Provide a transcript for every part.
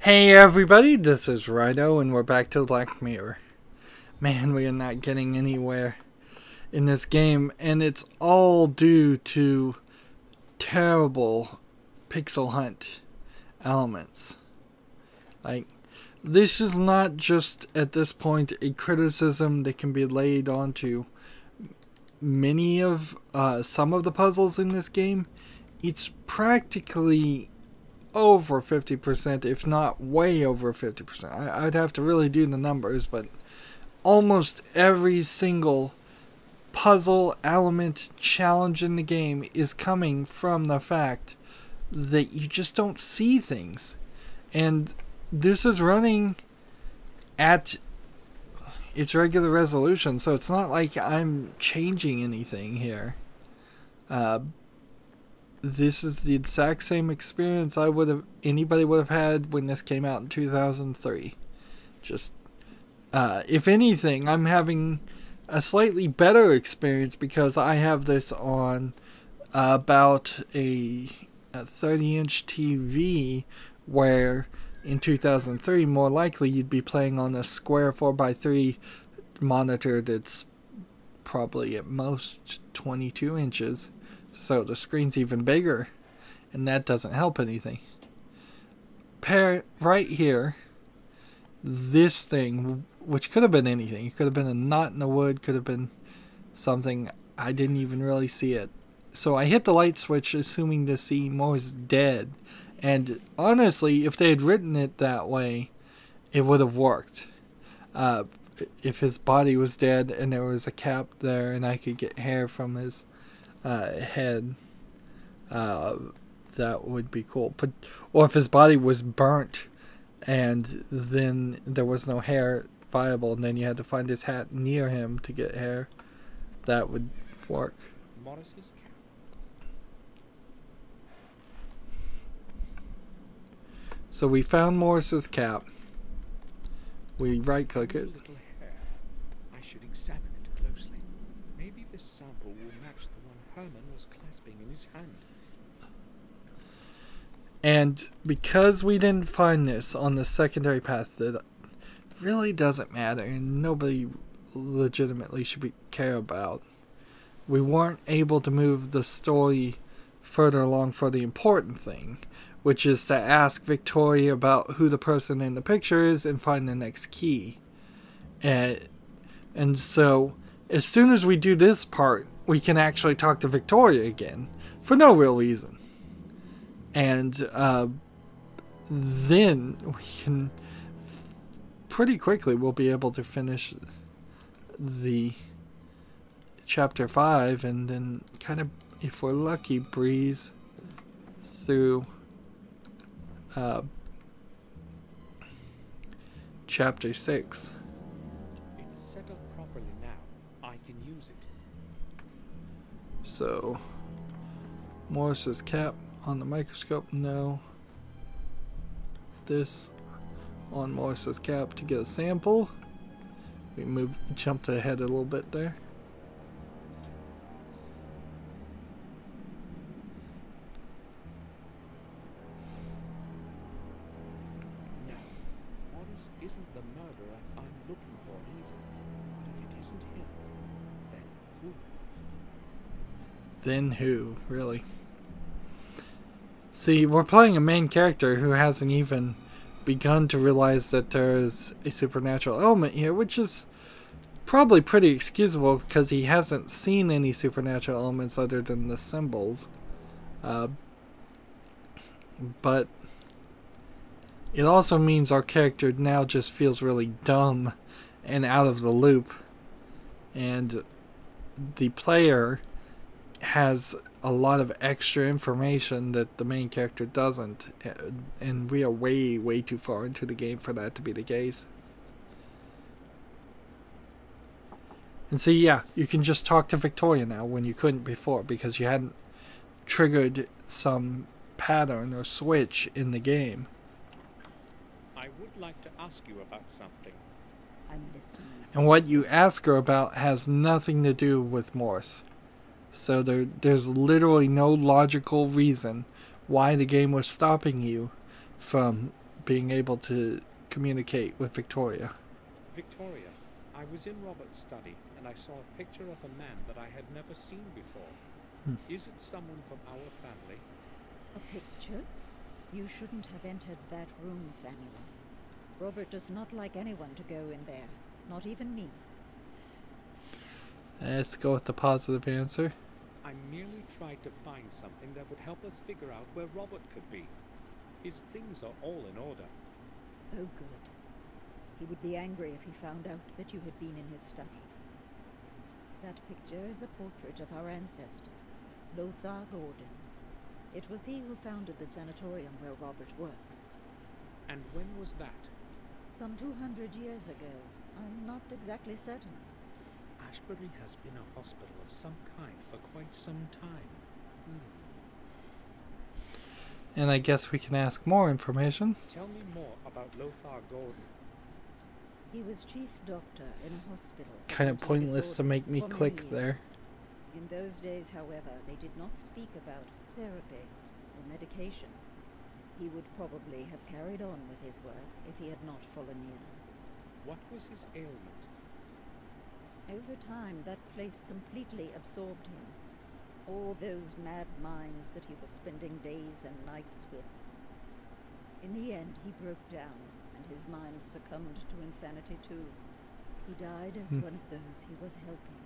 Hey everybody, this is Rydo and we're back to the Black Mirror. Man, we are not getting anywhere in this game, and it's all due to terrible pixel hunt elements. Like, this is not just at this point a criticism that can be laid onto many of some of the puzzles in this game. It's practically over 50%, if not way over 50%. I'd have to really do the numbers, but almost every single puzzle element challenge in the game is coming from the fact that you just don't see things. And this is running at its regular resolution, so it's not like I'm changing anything here. This is the exact same experience anybody would have had when this came out in 2003. Just, if anything, I'm having a slightly better experience because I have this on about a 30-inch TV, where in 2003, more likely you'd be playing on a square 4x3 monitor that's probably at most 22 inches. So the screen's even bigger, and that doesn't help anything. Right here, this thing, which could have been anything. It could have been a knot in the wood, could have been something. I didn't even really see it. So I hit the light switch assuming to see Moore's dead. And honestly, if they had written it that way, it would have worked. If his body was dead and there was a cap there and I could get hair from his head, that would be cool. But or if his body was burnt and then there was no hair viable, and then you had to find his hat near him to get hair, that would work. Morris's cap. So we found Morris's cap. We right click it. Little hair. I should examine it closely. Maybe this sample will match the one Herman was clasping in his hand. And because we didn't find this on the secondary path, that really doesn't matter and nobody legitimately should care about. We weren't able to move the story further along for the important thing, which is to ask Victoria about who the person in the picture is and find the next key. And so as soon as we do this part, we can actually talk to Victoria again for no real reason. And then we can pretty quickly we'll be able to finish the chapter 5 and then kind of, if we're lucky, breeze through chapter 6. It's set up properly now. I can use it. So Morris's cap on the microscope, no. This on Morris's cap to get a sample. We jumped ahead a little bit there. No, Morris isn't the murderer I'm looking for either. But if it isn't him, then who? Then who, really? See, we're playing a main character who hasn't even begun to realize that there is a supernatural element here, which is probably pretty excusable because he hasn't seen any supernatural elements other than the symbols. But it also means our character now just feels really dumb and out of the loop, and the player has a lot of extra information that the main character doesn't, and we are way too far into the game for that to be the case. And see, yeah, you can just talk to Victoria now when you couldn't before because you hadn't triggered some pattern or switch in the game. I would like to ask you about something. I'm listening. And what you ask her about has nothing to do with Morse. So there's literally no logical reason why the game was stopping you from being able to communicate with Victoria. Victoria, I was in Robert's study and I saw a picture of a man that I had never seen before. Is it someone from our family? A picture? You shouldn't have entered that room, Samuel. Robert does not like anyone to go in there, not even me. Let's go with the positive answer. I merely tried to find something that would help us figure out where Robert could be. His things are all in order. Oh, good. He would be angry if he found out that you had been in his study. That picture is a portrait of our ancestor, Lothar Gordon. It was he who founded the sanatorium where Robert works. And when was that? Some 200 years ago. I'm not exactly certain. Ashbury has been a hospital of some kind for quite some time. And I guess we can ask more information. Tell me more about Lothar Gordon. He was chief doctor in a hospital. Kind of pointless to make me click there. In those days, however, they did not speak about therapy or medication. He would probably have carried on with his work if he had not fallen ill. What was his ailment? Over time, that place completely absorbed him. All those mad minds that he was spending days and nights with. In the end, he broke down, and his mind succumbed to insanity too. He died as one of those he was helping.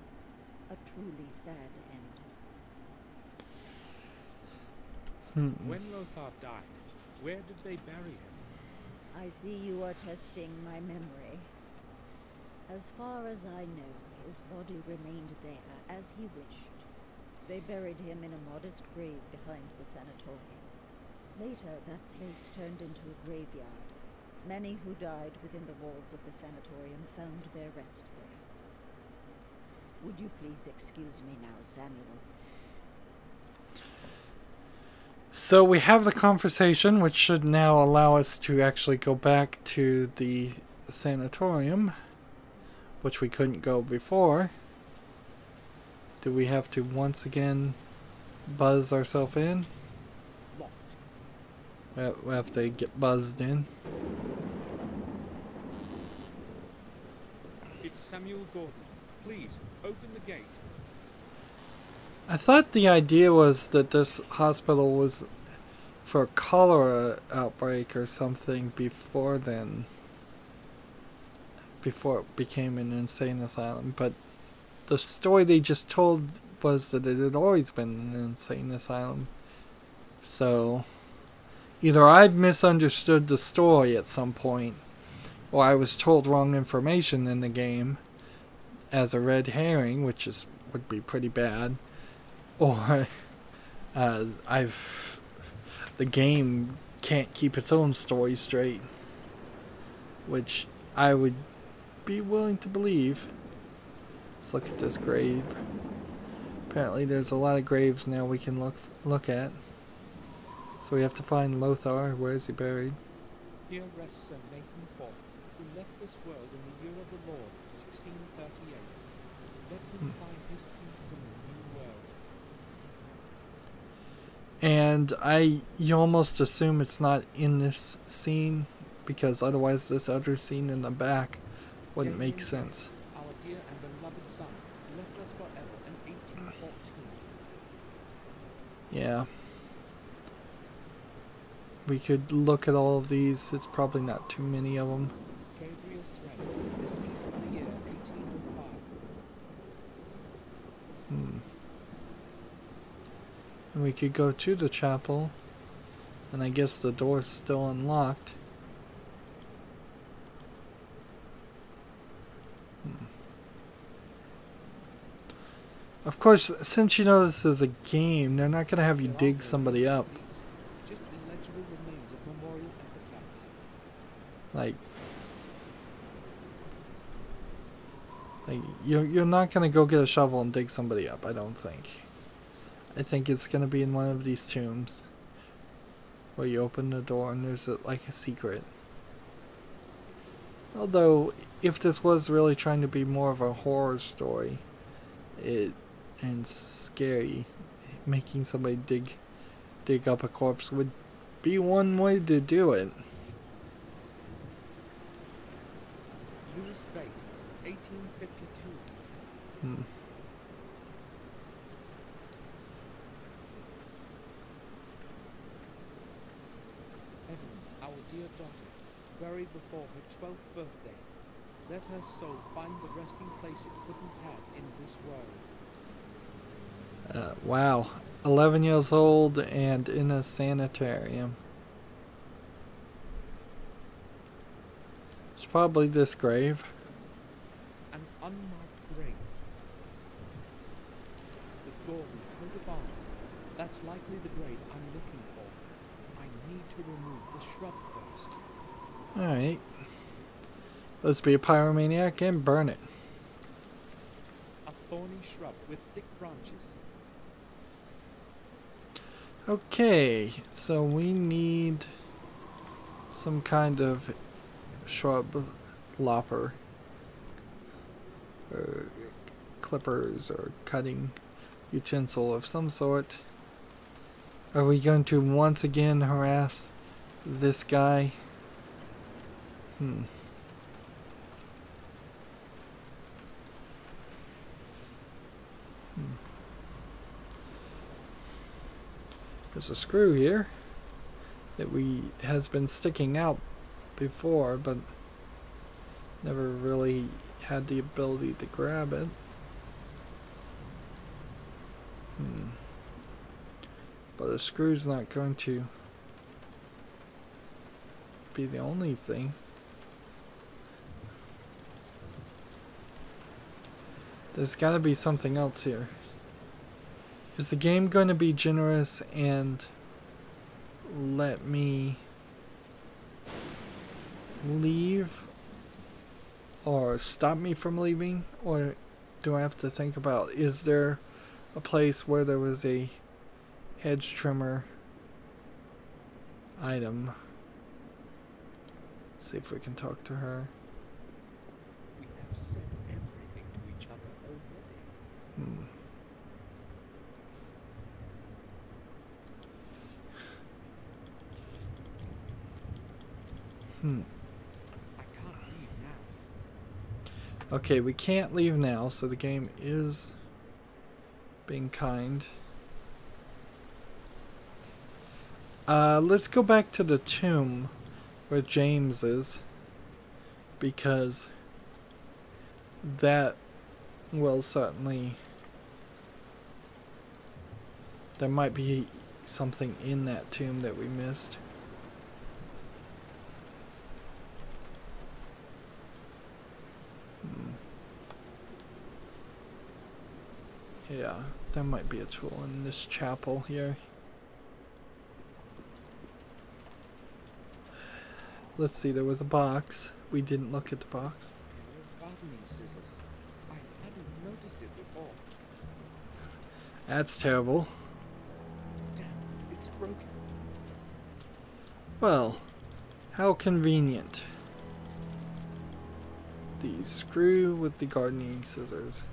A truly sad end. When Lothar died, where did they bury him? I see you are testing my memory. As far as I know, his body remained there as he wished. They buried him in a modest grave behind the sanatorium. Later, that place turned into a graveyard. Many who died within the walls of the sanatorium found their rest there. Would you please excuse me now, Samuel? So we have the conversation, which should now allow us to actually go back to the sanatorium, which we couldn't go before. Do we have to once again buzz ourselves in? Locked. We have to get buzzed in. It's Samuel Gordon. Please, open the gate. I thought the idea was that this hospital was for a cholera outbreak or something before then. Before it became an insane asylum. But the story they just told was that it had always been an insane asylum. So either I've misunderstood the story at some point, or I was told wrong information in the game as a red herring, which would be pretty bad, or the game can't keep its own story straight, which I would be willing to believe. Let's look at this grave. Apparently there's a lot of graves now we can look at. So we have to find Lothar. Where is he buried? Here rests Sir Nathan Hawke, who left this world in the year of the Lord, 1638. Let him find his peace in the new world. And you almost assume it's not in this scene, because otherwise this other scene in the back wouldn't make sense. Our dear and beloved son left us forever in 1814. Yeah. We could look at all of these. It's probably not too many of them. Gabriel Swain, deceased in the year 1805. And we could go to the chapel, and I guess the door's still unlocked. Of course, since you know this is a game, they're not going to have you dig somebody up. Just illegible remains of memorial epitaphs. Like you're not going to go get a shovel and dig somebody up, I don't think. I think it's going to be in one of these tombs where you open the door and there's like a secret. Although, if this was really trying to be more of a horror story, and scary, making somebody dig up a corpse would be one way to do it. Hmm. Evelyn, our dear daughter, buried before her 12th birthday. Let her soul find the resting place it couldn't have in this world. Wow. 11 years old and in a sanitarium. It's probably this grave. An unmarked grave. The gory coat of arms. That's likely the grave I'm looking for. I need to remove the shrub first. Alright. Let's be a pyromaniac and burn it. A thorny shrub with thick branches. Okay, so we need some kind of shrub lopper. Or clippers or cutting utensil of some sort. Are we going to once again harass this guy? There's a screw here that has been sticking out before, but never really had the ability to grab it. But a screw's not going to be the only thing. There's got to be something else here. Is the game going to be generous and let me leave or stop me from leaving? Or do I have to think about, is there a place where there was a hedge trimmer item? Let's see if we can talk to her. We have said everything to each other already. I can't leave now. Okay, we can't leave now, so the game is being kind. Let's go back to the tomb where James is, because that will certainly, there might be something in that tomb that we missed. Yeah, there might be a tool in this chapel here. Let's see, there was a box. We didn't look at the box. Gardening scissors. I hadn't noticed it before. That's terrible. Damn, it's broken. Well, how convenient. The screw with the gardening scissors.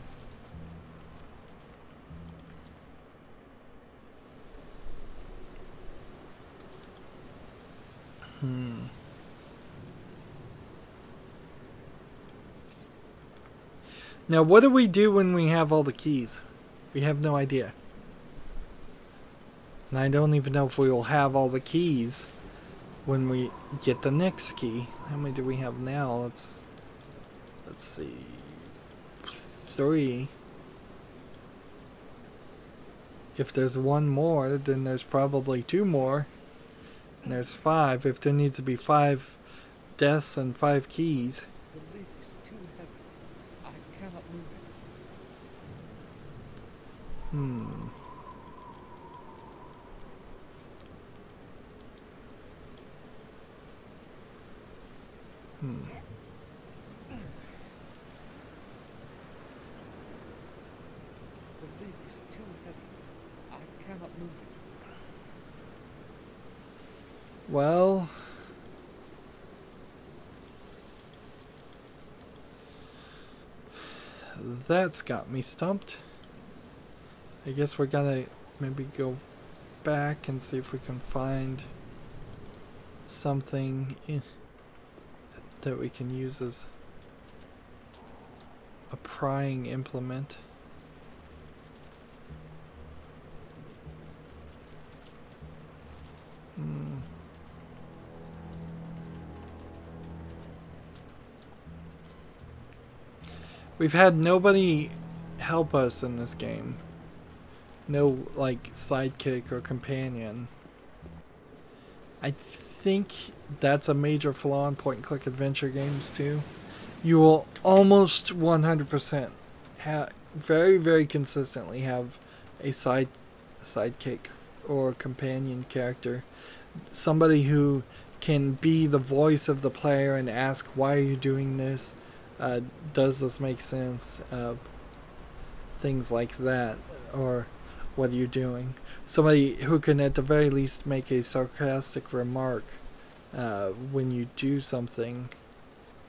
Now, what do we do when we have all the keys? We have no idea. And I don't even know if we will have all the keys when we get the next key. How many do we have now? Let's see. 3. If there's one more, then there's probably 2 more. And there's 5. If there needs to be 5 deaths and 5 keys. The lid is too heavy. I cannot move it. The lid is too heavy. I cannot move it. Well, that's got me stumped. I guess we're gonna maybe go back and see if we can find something that we can use as a prying implement. We've had nobody help us in this game. No, like, sidekick or companion. I think that's a major flaw in point-and-click adventure games, too. You will almost 100% very, very consistently have a sidekick or companion character. Somebody who can be the voice of the player and ask, why are you doing this? Does this make sense? Things like that. Or, what are you doing? Somebody who can at the very least make a sarcastic remark when you do something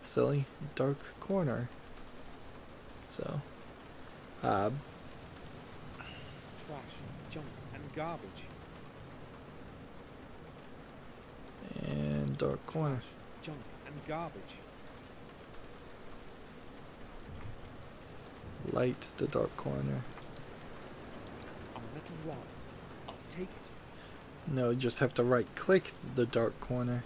silly. Dark corner. So, Trash, junk, and garbage. And dark corner. Trash, junk, and garbage. Light the dark corner. A metal rod. I'll take it. No, you just have to right click the dark corner.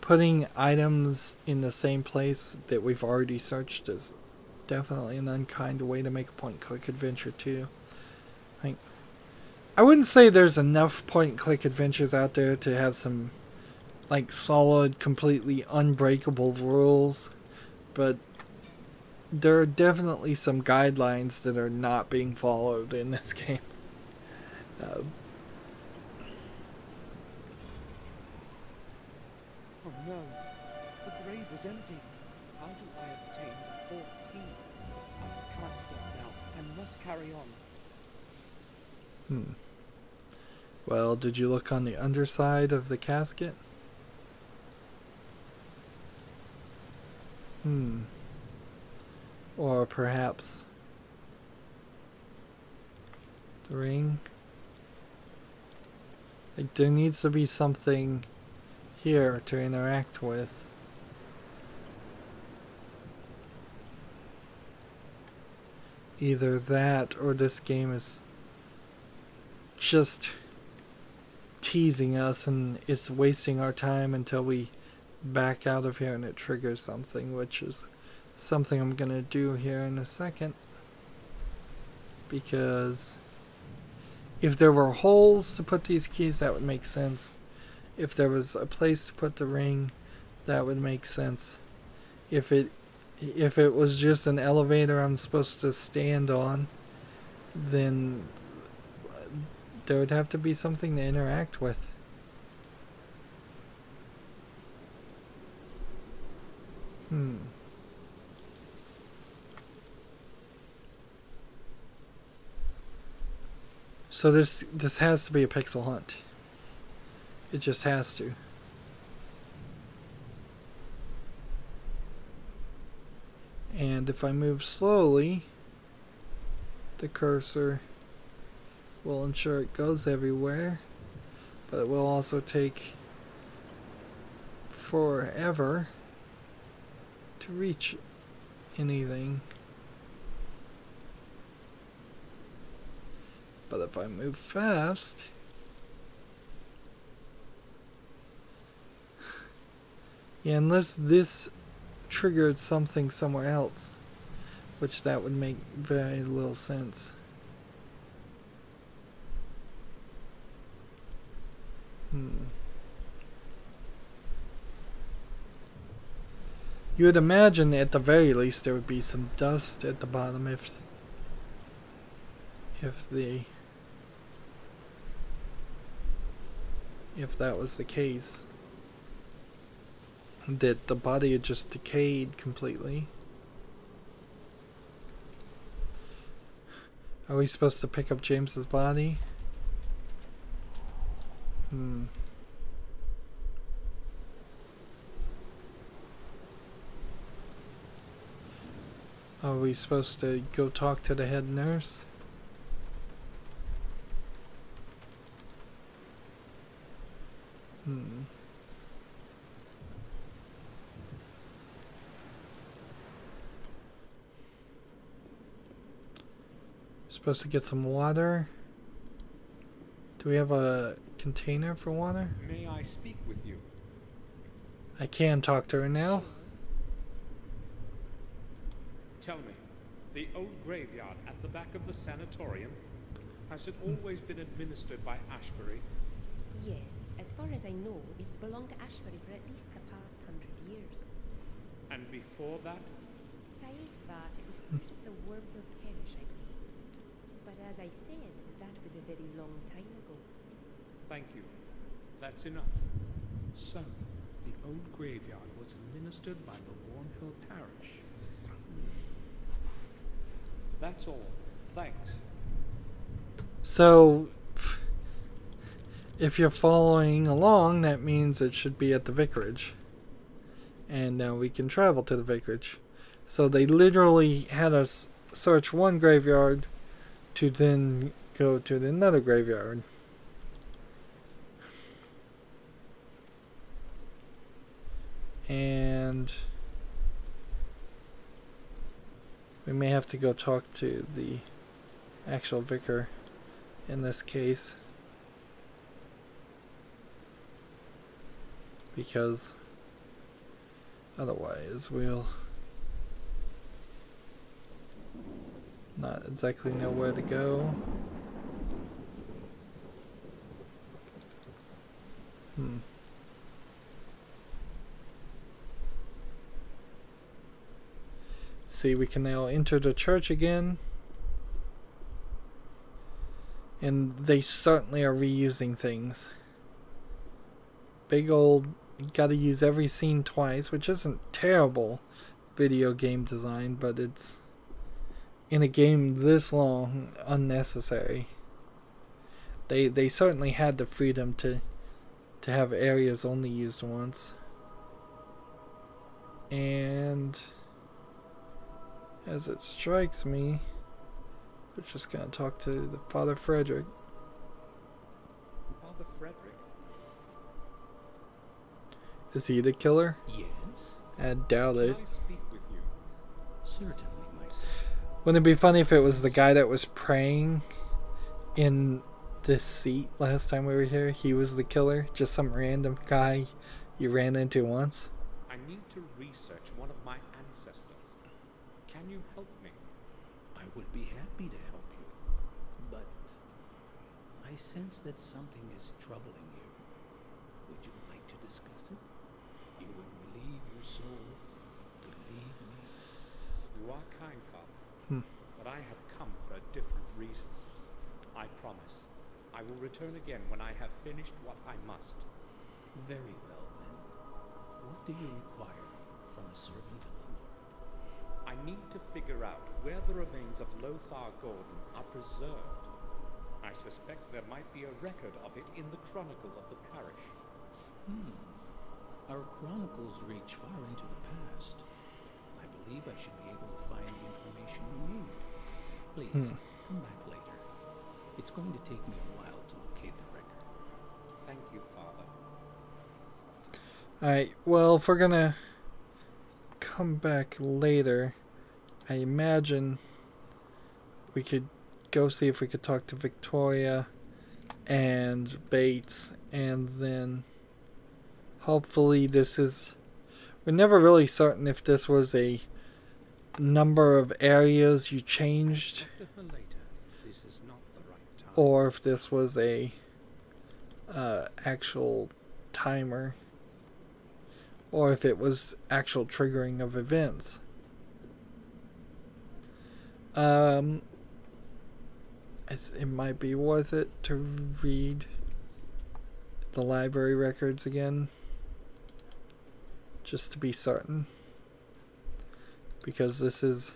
Putting items in the same place that we've already searched is definitely an unkind way to make a point-and-click adventure too. Like, I wouldn't say there's enough point-and-click adventures out there to have some like solid, completely unbreakable rules, but there are definitely some guidelines that are not being followed in this game. Oh no, the grave is empty. How do I obtain the fourth key? I can't stop now. I must carry on. Well, did you look on the underside of the casket? Or perhaps the ring? Like, there needs to be something here to interact with. Either that or this game is just teasing us and it's wasting our time until we back out of here and it triggers something, which is something I'm gonna do here in a second. Because if there were holes to put these keys, that would make sense. If there was a place to put the ring, that would make sense. If it was just an elevator I'm supposed to stand on, then there would have to be something to interact with. So this has to be a pixel hunt. It just has to. And if I move slowly, the cursor will ensure it goes everywhere, but it will also take forever to reach anything. But if I move fast, yeah, unless this triggered something somewhere else, which that would make very little sense. You would imagine at the very least there would be some dust at the bottom if that was the case. That the body had just decayed completely. Are we supposed to pick up James's body? Are we supposed to go talk to the head nurse? Supposed to get some water. Do we have a container for water? May I speak with you? I can talk to her now. Tell me, the old graveyard at the back of the sanatorium, has it always been administered by Ashbury? Yes, as far as I know, it has belonged to Ashbury for at least the past 100 years. And before that? Prior to that, it was part of the Wormhill Parish, I believe. But as I said, that was a very long time ago. Thank you. That's enough. So, the old graveyard was administered by the Wormhill Parish. That's all. Thanks. So, if you're following along, that means it should be at the vicarage. And now we can travel to the vicarage. So they literally had us search one graveyard to then go to another graveyard. And we may have to go talk to the actual vicar in this case, because otherwise we'll not exactly know where to go. See, we can now enter the church again. And they certainly are reusing things. Big old, you gotta use every scene twice, which isn't terrible video game design, but it's, in a game this long, unnecessary. They certainly had the freedom to have areas only used once. And as it strikes me, we're just gonna talk to the Father Frederick. Father Frederick? Is he the killer? Yes. I doubt it. Can I speak with you? Certainly, my son. Wouldn't it be funny if it was the guy that was praying in this seat last time we were here? He was the killer? Just some random guy you ran into once? I need to research one of my ancestors. Can you help me? I would be happy to help you, but I sense that something is troubling you. Would you like to discuss it? It would relieve your soul. Believe me. You are kind, Father, but I have come for a different reason. I promise. I will return again when I have finished what I must. Very well, then. What do you require from a servant of the Lord? I need to figure out where the remains of Lothar Gordon are preserved. I suspect there might be a record of it in the chronicle of the parish. Our chronicles reach far into the past. I believe I should be able to find the information you need. Please, come back later. It's going to take me a while to locate the record. Thank you, Father. Alright, well, if we're gonna come back later, I imagine we could go see if we could talk to Victoria and Bates, and then hopefully this is, we're never really certain if this was a number of areas you changed Talk to her later. This is not the right time. or if this was a actual timer, or if it was actual triggering of events. It might be worth it to read the library records again, just to be certain, because this is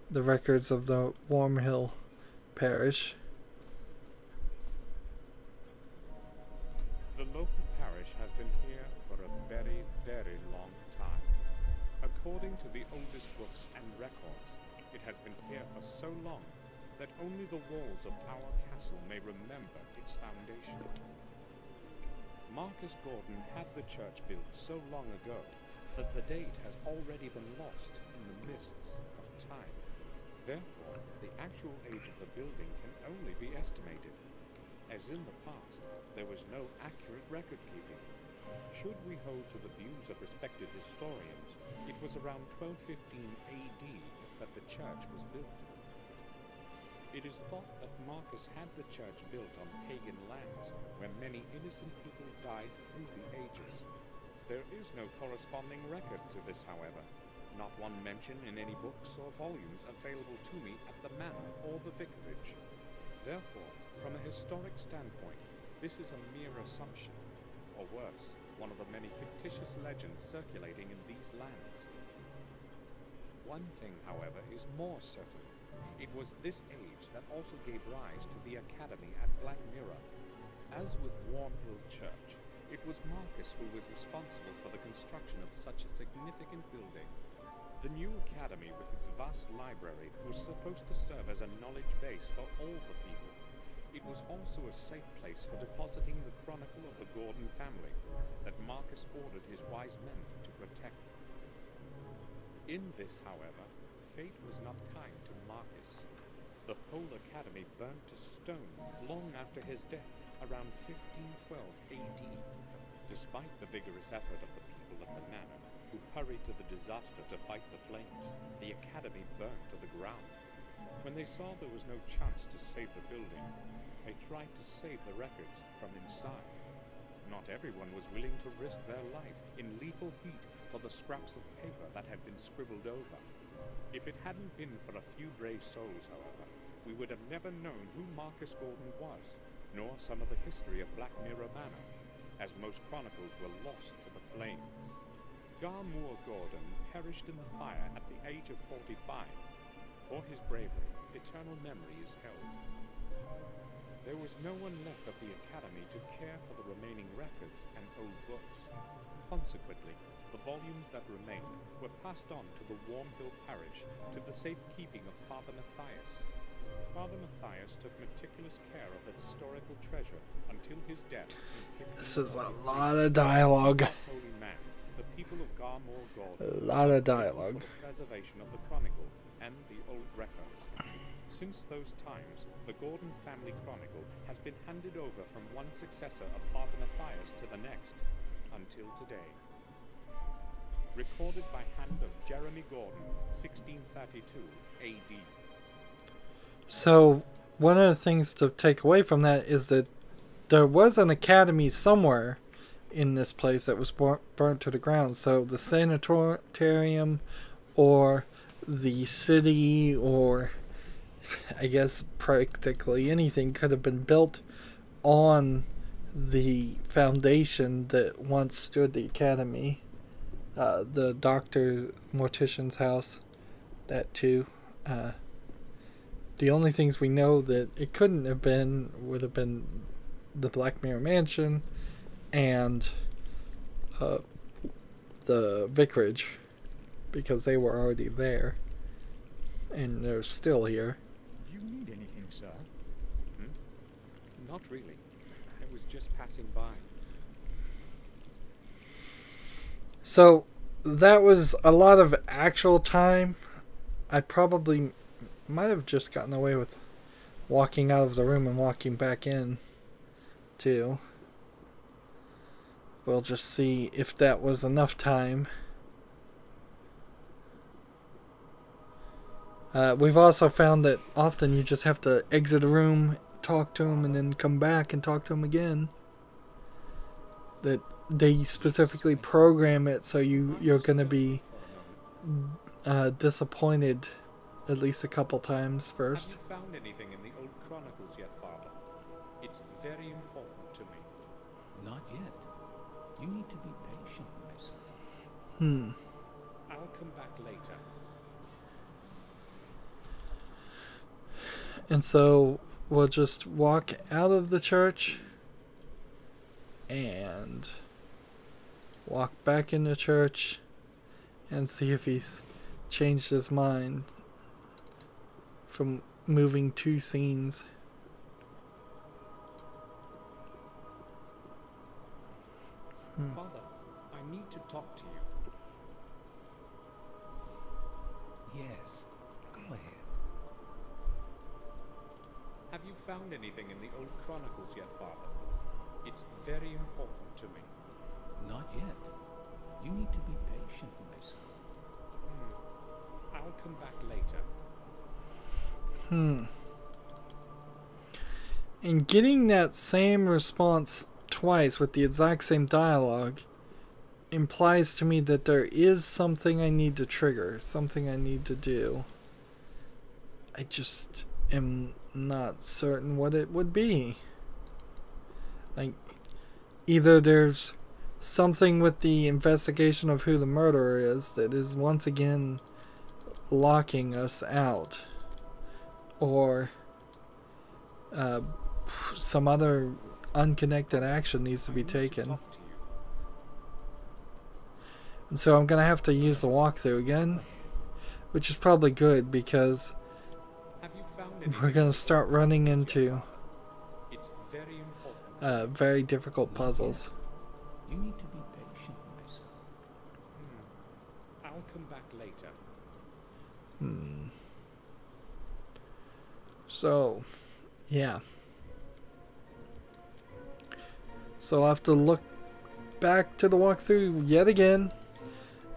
the records of the Wormhill Parish. The local parish has been here for a very, very long time. According to the oldest books and records, it has been here for so long that only the walls of our castle may remember its foundation. Marcus Gordon had the church built so long ago that the date has already been lost in the mists of time. Therefore, the actual age of the building can only be estimated. As in the past, there was no accurate record keeping. Should we hold to the views of respected historians, it was around 1215 AD that the church was built. It is thought that Marcus had the church built on pagan lands, where many innocent people died through the ages. There is no corresponding record to this, however. Not one mention in any books or volumes available to me at the manor or the vicarage. Therefore, from a historic standpoint, this is a mere assumption, or worse, one of the many fictitious legends circulating in these lands. One thing, however, is more certain. It was this age that also gave rise to the academy at Black Mirror. As with Wormhill Church, it was Marcus who was responsible for the construction of such a significant building. The new academy, with its vast library, was supposed to serve as a knowledge base for all the people. It was also a safe place for depositing the chronicle of the Gordon family that Marcus ordered his wise men to protect. In this, however, fate was not kind to Marcus. The whole academy burned to stone long after his death, around 1512 AD. Despite the vigorous effort of the people at the manor, who hurried to the disaster to fight the flames, the academy burned to the ground. When they saw there was no chance to save the building, they tried to save the records from inside. Not everyone was willing to risk their life in lethal heat for the scraps of paper that had been scribbled over. If it hadn't been for a few brave souls, however, we would have never known who Marcus Gordon was, nor some of the history of Black Mirror Manor, as most chronicles were lost to the flames. Garmoor Gordon perished in the fire at the age of 45. For his bravery, eternal memory is held. There was no one left of the academy to care for the remaining records and old books. Consequently, the volumes that remained were passed on to the Wormhill parish to the safekeeping of Father Matthias. Father Matthias took meticulous care of the historical treasure until his death in 15. This is a lot of dialogue. Holy man, the people of Garmoor Gordon, A lot of dialogue. for the preservation of the chronicle and the old records. Since those times, the Gordon family chronicle has been handed over from one successor of Father Matthias to the next, until today. Recorded by hand of Jeremy Gordon, 1632 AD. So, one of the things to take away from that is that there was an academy somewhere in this place that was burnt to the ground. So, the sanitarium, or the city, or I guess practically anything could have been built on the foundation that once stood the academy. The doctor, mortician's house, that too. The only things we know that it couldn't have been would have been the Black Mirror Mansion and the vicarage, because they were already there and they're still here. You need anything, sir? Not really. I was just passing by. So that was a lot of actual time. I probably might have just gotten away with walking out of the room and walking back in too. We'll just see if that was enough time. We've also found that often you just have to exit a room, talk to him, and then come back and talk to him again. That they specifically program it so you're going to be disappointed at least a couple times first. Have you found anything in the old chronicles yet, Father? It's very important to me. Not yet. You need to be patient, my son. I'll come back later. And so we'll just walk out of the church and walk back in the church and see if he's changed his mind from moving two scenes. Father, I need to talk to you. Yes, go ahead. Have you found anything in the old chronicles yet, Father? It's very important to me. Not yet. You need to be patient, my son. I'll come back later. And getting that same response twice with the exact same dialogue implies to me that there is something I need to trigger, something I need to do. I just am not certain what it would be. Like, either there's something with the investigation of who the murderer is that is once again locking us out, or some other unconnected action needs to be taken. And so I'm going to have to use the walkthrough again, which is probably good because we're going to start running into very difficult puzzles. You need to be patient, my son. I'll come back later. So, yeah. So I'll have to look back to the walkthrough yet again.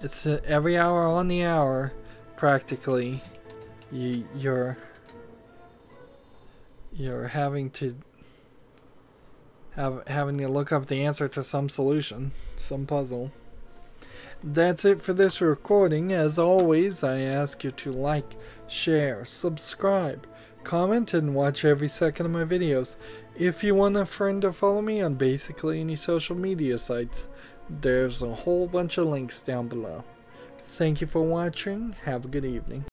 It's every hour on the hour, practically. You're having to look up the answer to some solution, some puzzle. That's it for this recording. As always, I ask you to like, share, subscribe, comment, and watch every second of my videos. If you want a friend to follow me on basically any social media sites, there's a whole bunch of links down below. Thank you for watching. Have a good evening.